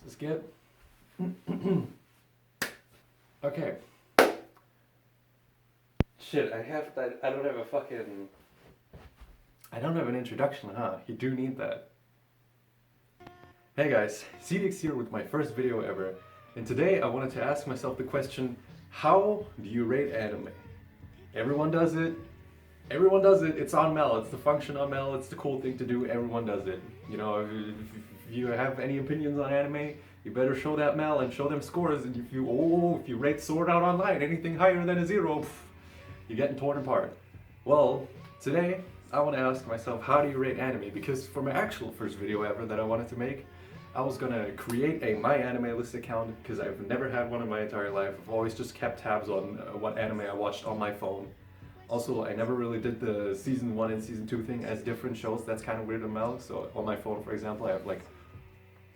Is this good? Okay. Shit, I don't have a fucking... I don't have an introduction, huh? You do need that. Hey guys, CDX here with my first video ever, and today I wanted to ask myself the question, how do you rate anime? Everyone does it. Everyone does it. It's on Mel. It's the function on Mel. It's the cool thing to do. Everyone does it. You know, if you have any opinions on anime, you better show that Mel and show them scores. And if you rate Sword Art Online anything higher than a 0, you're getting torn apart. Well, today I want to ask myself, how do you rate anime? Because for my actual first video ever that I wanted to make, I was gonna create a My Anime List account because I've never had one in my entire life. I've always just kept tabs on what anime I watched on my phone. Also, I never really did the season 1 and season 2 thing as different shows. That's kind of weird on Mel. So on my phone, for example, I have like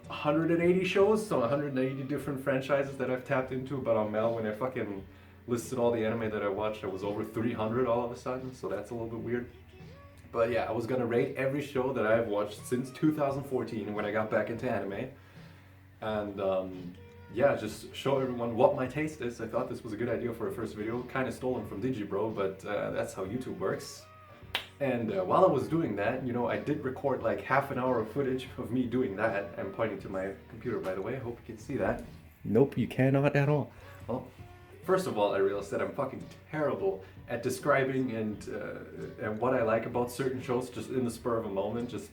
180 shows, so 180 different franchises that I've tapped into. But on Mel, when I fucking listed all the anime that I watched, I was over 300 all of a sudden. So that's a little bit weird. But yeah, I was gonna rate every show that I've watched since 2014 when I got back into anime. And yeah, just show everyone what my taste is. I thought this was a good idea for a first video, kind of stolen from Digibro, but that's how YouTube works. And while I was doing that, you know, I did record like half an hour of footage of me doing that. I'm pointing to my computer, by the way. I hope you can see that. Nope, you cannot at all. Well, first of all, I realized that I'm fucking terrible at describing and what I like about certain shows just in the spur of a moment, just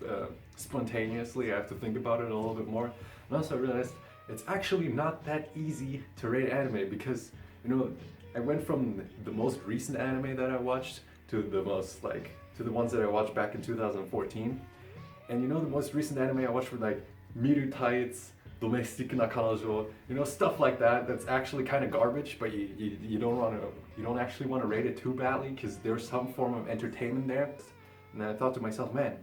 spontaneously. I have to think about it a little bit more. And also I realized it's actually not that easy to rate anime because, you know, I went from the most recent anime that I watched to the most to the ones that I watched back in 2014. And you know, the most recent anime I watched were like Miru Tights, Domestic Nakanojo, you know, stuff like that. That's actually kind of garbage, but you don't actually want to rate it too badly because there's some form of entertainment there. And then I thought to myself, man,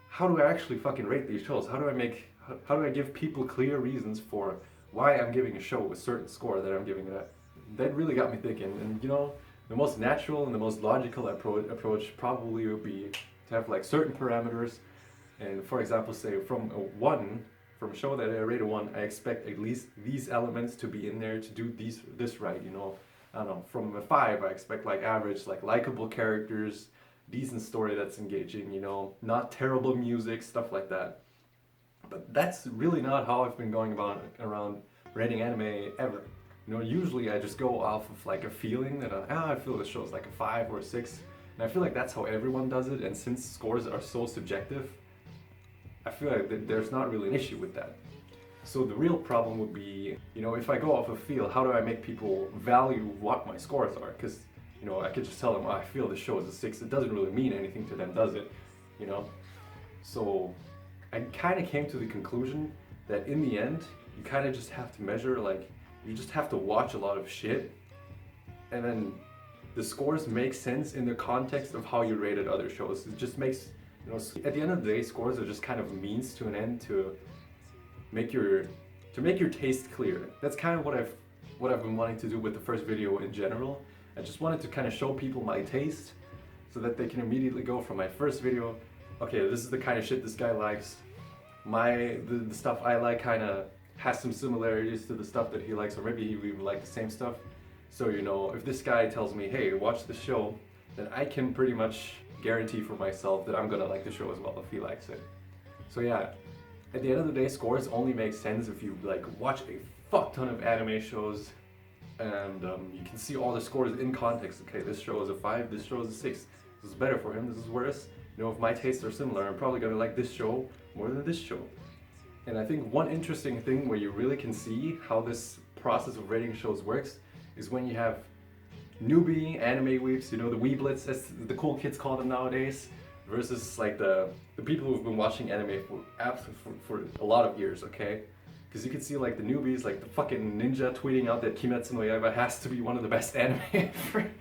how do I actually fucking rate these shows? How do I give people clear reasons for why I'm giving a show a certain score that I'm giving it? That really got me thinking. And you know, the most natural and the most logical approach probably would be to have like certain parameters. And for example, say from a show that I rate a 1, I expect at least these elements to be in there to do this right, you know. I don't know, from a 5, I expect like average, like likable characters, decent story that's engaging, you know, not terrible music, stuff like that. But that's really not how I've been going around rating anime ever. You know, usually I just go off of like a feeling that I feel this show is like a 5 or a 6. And I feel like that's how everyone does it, and since scores are so subjective, I feel like there's not really an issue with that. So the real problem would be, you know, if I go off of feel, how do I make people value what my scores are? Because, you know, I could just tell them, oh, I feel this show is a 6. It doesn't really mean anything to them, does it? You know? So I kind of came to the conclusion that in the end, you kind of just have to measure, like, you just have to watch a lot of shit, and then the scores make sense in the context of how you rated other shows. It just makes, you know, at the end of the day, scores are just kind of means to an end to make your taste clear. That's kind of what I've been wanting to do with the first video in general. I just wanted to kind of show people my taste so that they can immediately go from my first video, okay, this is the kind of shit this guy likes. The stuff I like kind of has some similarities to the stuff that he likes, or maybe he even like the same stuff. So, you know, if this guy tells me, hey, watch the show, then I can pretty much guarantee for myself that I'm gonna like the show as well if he likes it. So yeah, at the end of the day, scores only make sense if you like watch a fuck ton of anime shows and you can see all the scores in context. Okay, this show is a 5, this show is a 6. This is better for him, this is worse. You know, if my tastes are similar, I'm probably gonna like this show more than this show. And I think one interesting thing where you really can see how this process of rating shows works is when you have newbie anime weebs, you know, the weeblets as the cool kids call them nowadays, versus like the people who've been watching anime for a lot of years, okay? Because you can see like the newbies, like the fucking ninja tweeting out that Kimetsu no Yaiba has to be one of the best anime ever,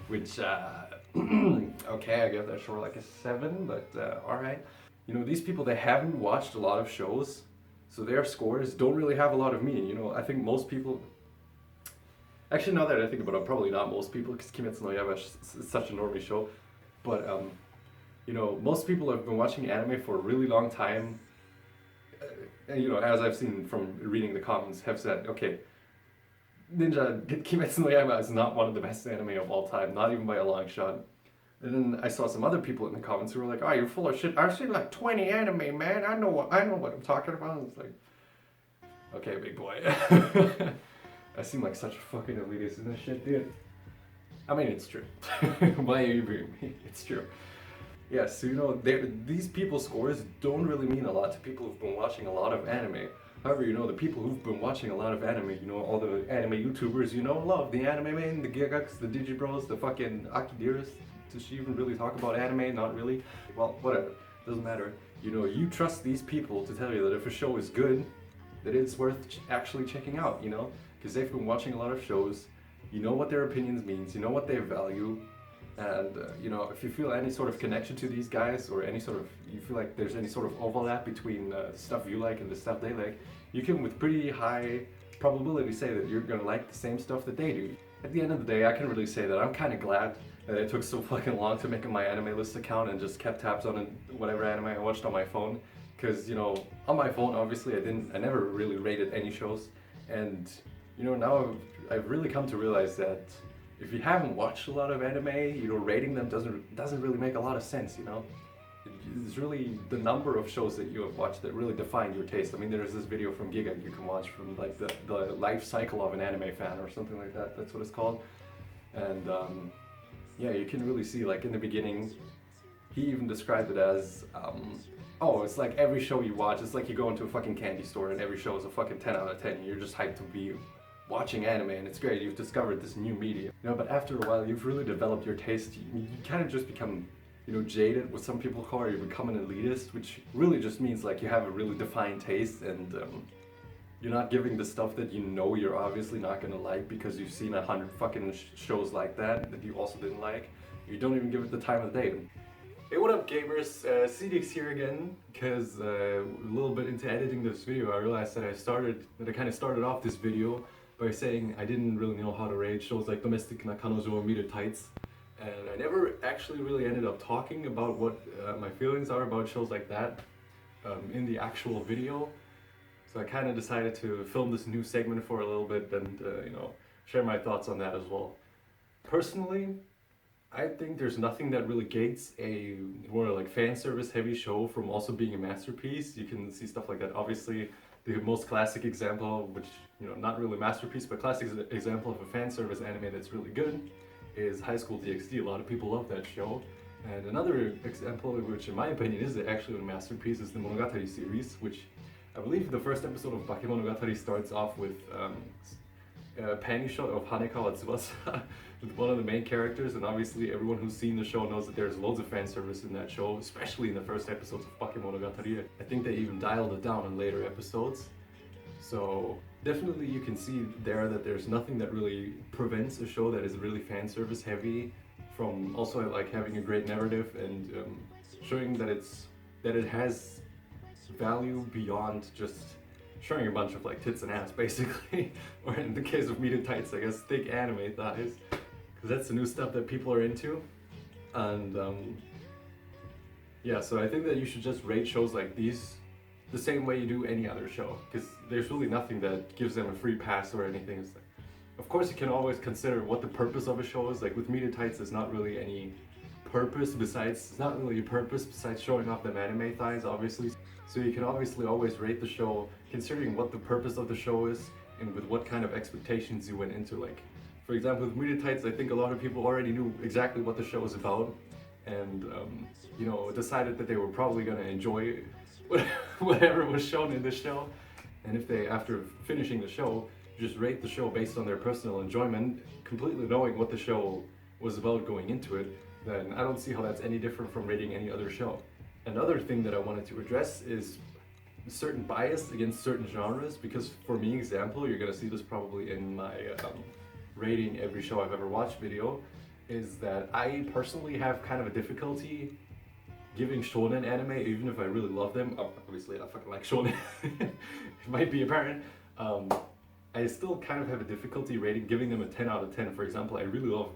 which, okay, I give that show like a 7, but alright. You know, these people, they haven't watched a lot of shows, so their scores don't really have a lot of meaning. You know, I think most people, actually now that I think about it, probably not most people, because Kimetsu no Yaiba is such a normie show, but you know, most people have been watching anime for a really long time. you know, as I've seen from reading the comments, have said, okay, Kimetsu no Yaiba is not one of the best anime of all time, not even by a long shot. And then I saw some other people in the comments who were like, "Oh, you're full of shit. I've seen like 20 anime, man. I know what I'm talking about." It's like, okay, big boy. I seem like such a fucking elitist in this shit, dude. I mean, it's true. Why are you being me? It's true. Yeah, so you know, these people's scores don't really mean a lot to people who've been watching a lot of anime. However, you know, the people who've been watching a lot of anime, you know, all the anime YouTubers, you know, love the Anime Man, the Gigax, the Digibros, the fucking Akidiras. Does she even really talk about anime? Not really. Well, whatever. Doesn't matter. You know, you trust these people to tell you that if a show is good, that it's worth actually checking out, you know? Because they've been watching a lot of shows, you know what their opinions means, you know what they value, and you know, if you feel any sort of connection to these guys, or any sort of, you feel like there's any sort of overlap between the stuff you like and the stuff they like, you can with pretty high probability say that you're gonna like the same stuff that they do. At the end of the day, I can really say that I'm kind of glad that it took so fucking long to make my anime list account and just kept tabs on whatever anime I watched on my phone. Because, you know, on my phone, obviously, I never really rated any shows. And, you know, now I've really come to realize that if you haven't watched a lot of anime, you know, rating them doesn't really make a lot of sense, you know? It's really the number of shows that you have watched that really define your taste. I mean, there's this video from Giga you can watch from like the life cycle of an anime fan or something like that. That's what it's called. And yeah, you can really see, like, in the beginning, he even described it as, oh, it's like every show you watch, it's like you go into a fucking candy store and every show is a fucking 10 out of 10 and you're just hyped to be watching anime and it's great, you've discovered this new medium. You know, but after a while, you've really developed your taste, you kind of just become, you know, jaded, what some people call, or you become an elitist, which really just means like you have a really defined taste and you're not giving the stuff that you know you're obviously not gonna like because you've seen 100 fucking shows like that you also didn't like. You don't even give it the time of day. Hey, what up, gamers? CDX here again, because a little bit into editing this video, I realized that I kind of started off this video by saying I didn't really know how to rate shows like Domestic Nakanojo or Meter Tights. And I never actually really ended up talking about what my feelings are about shows like that in the actual video. So I kind of decided to film this new segment for a little bit and, you know, share my thoughts on that as well. Personally, I think there's nothing that really gates a more like fan service heavy show from also being a masterpiece. You can see stuff like that. Obviously, the most classic example, which, you know, not really masterpiece, but classic example of a fan service anime that's really good is High School DxD. A lot of people love that show. And another example, which in my opinion is actually a masterpiece, is the Monogatari series, which I believe the first episode of Bakemonogatari starts off with a panty shot of Hanekawa Tsubasa with one of the main characters, and obviously everyone who's seen the show knows that there's loads of fan service in that show, especially in the first episodes of Bakemonogatari. I think they even dialed it down in later episodes. So definitely you can see there that there's nothing that really prevents a show that is really fan service heavy from also like having a great narrative and showing that it has value beyond just showing a bunch of like tits and ass basically, or in the case of Meter Tights, I guess thick anime thighs, because that's the new stuff that people are into. And yeah, so I think that you should just rate shows like these the same way you do any other show, because there's really nothing that gives them a free pass or anything. It's like, of course you can always consider what the purpose of a show is. Like with Meter Tights, there's not really any purpose besides showing off them anime thighs, obviously. So you can obviously always rate the show considering what the purpose of the show is and with what kind of expectations you went into. Like, for example, with Meter Tights, I think a lot of people already knew exactly what the show was about and, you know, decided that they were probably gonna enjoy whatever was shown in the show. And if they, after finishing the show, just rate the show based on their personal enjoyment, completely knowing what the show was about going into it, then I don't see how that's any different from rating any other show. Another thing that I wanted to address is certain bias against certain genres, because for me, example, you're gonna see this probably in my rating every show I've ever watched video, is that I personally have kind of a difficulty giving shonen anime, even if I really love them. Obviously I fucking like shonen, it might be apparent. I still kind of have a difficulty giving them a 10 out of 10. For example, I really love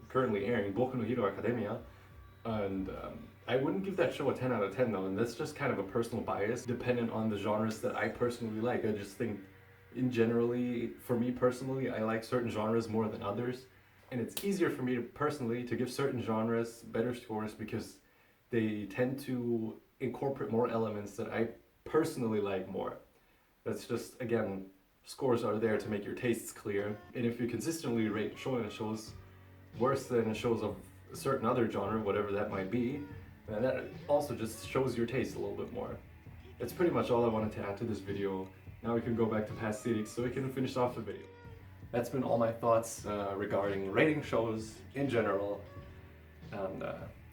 currently airing Boku no Hero Academia, And I wouldn't give that show a 10 out of 10 though, and that's just kind of a personal bias dependent on the genres that I personally like. I just think, in generally, for me personally, I like certain genres more than others, and it's easier for me to personally to give certain genres better scores because they tend to incorporate more elements that I personally like more. That's just, again, scores are there to make your tastes clear, and if you consistently rate shows worse than shows of a certain other genre, whatever that might be, then that also just shows your taste a little bit more. That's pretty much all I wanted to add to this video. Now we can go back to past seedings so we can finish off the video. That's been all my thoughts regarding rating shows in general, and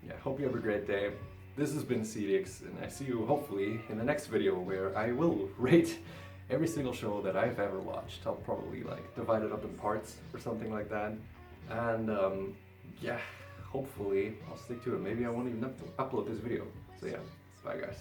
yeah, hope you have a great day. This has been Seedix, and I see you hopefully in the next video where I will rate every single show that I've ever watched. I'll probably like divide it up in parts or something like that. And yeah, hopefully I'll stick to it. Maybe I won't even upload this video. So yeah, bye guys.